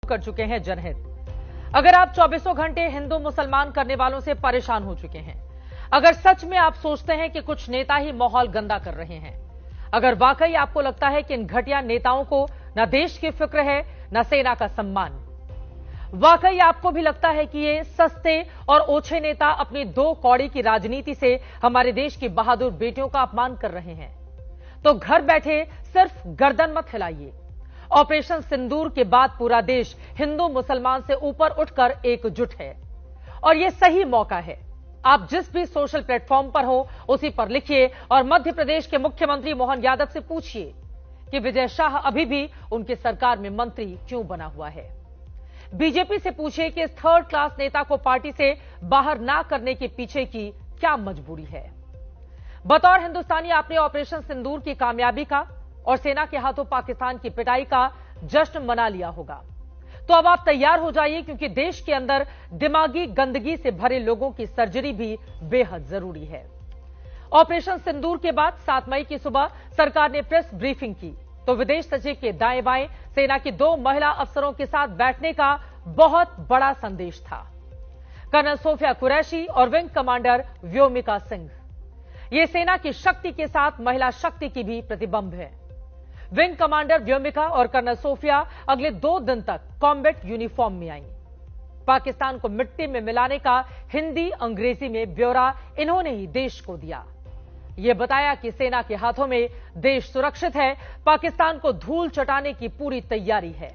कर चुके हैं जनहित। अगर आप 24 घंटे हिंदू मुसलमान करने वालों से परेशान हो चुके हैं, अगर सच में आप सोचते हैं कि कुछ नेता ही माहौल गंदा कर रहे हैं, अगर वाकई आपको लगता है कि इन घटिया नेताओं को न देश की फिक्र है न सेना का सम्मान, वाकई आपको भी लगता है कि ये सस्ते और ओछे नेता अपनी दो कौड़ी की राजनीति से हमारे देश की बहादुर बेटियों का अपमान कर रहे हैं, तो घर बैठे सिर्फ गर्दन मत हिलाइए। ऑपरेशन सिंदूर के बाद पूरा देश हिंदू मुसलमान से ऊपर उठकर एकजुट है और यह सही मौका है। आप जिस भी सोशल प्लेटफॉर्म पर हो उसी पर लिखिए और मध्य प्रदेश के मुख्यमंत्री मोहन यादव से पूछिए कि विजय शाह अभी भी उनकी सरकार में मंत्री क्यों बना हुआ है। बीजेपी से पूछिए कि इस थर्ड क्लास नेता को पार्टी से बाहर ना करने के पीछे की क्या मजबूरी है। बतौर हिंदुस्तानी आपने ऑपरेशन सिंदूर की कामयाबी का और सेना के हाथों पाकिस्तान की पिटाई का जश्न मना लिया होगा, तो अब आप तैयार हो जाइए, क्योंकि देश के अंदर दिमागी गंदगी से भरे लोगों की सर्जरी भी बेहद जरूरी है। ऑपरेशन सिंदूर के बाद 7 मई की सुबह सरकार ने प्रेस ब्रीफिंग की, तो विदेश सचिव के दाएं बाएं सेना की 2 महिला अफसरों के साथ बैठने का बहुत बड़ा संदेश था। कर्नल सोफिया कुरैशी और विंग कमांडर व्योमिका सिंह, ये सेना की शक्ति के साथ महिला शक्ति की भी प्रतिबिंब है। विंग कमांडर व्योमिका और कर्नल सोफिया अगले 2 दिन तक कॉम्बैट यूनिफॉर्म में आई। पाकिस्तान को मिट्टी में मिलाने का हिंदी अंग्रेजी में ब्यौरा इन्होंने ही देश को दिया। यह बताया कि सेना के हाथों में देश सुरक्षित है, पाकिस्तान को धूल चटाने की पूरी तैयारी है।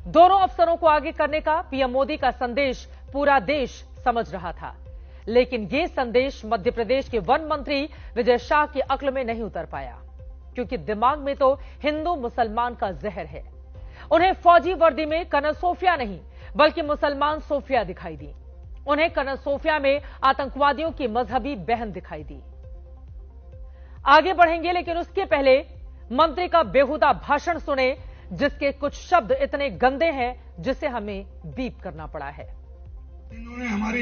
दोनों अफसरों को आगे करने का पीएम मोदी का संदेश पूरा देश समझ रहा था, लेकिन यह संदेश मध्य प्रदेश के वन मंत्री विजय शाह की अक्ल में नहीं उतर पाया, क्योंकि दिमाग में तो हिंदू मुसलमान का जहर है। उन्हें फौजी वर्दी में कर्नल सोफिया नहीं बल्कि मुसलमान सोफिया दिखाई दी। उन्हें कर्नल सोफिया में आतंकवादियों की मजहबी बहन दिखाई दी। आगे बढ़ेंगे, लेकिन उसके पहले मंत्री का बेहुदा भाषण सुने, जिसके कुछ शब्द इतने गंदे हैं जिसे हमें बीप करना पड़ा है। इन्होंने हमारी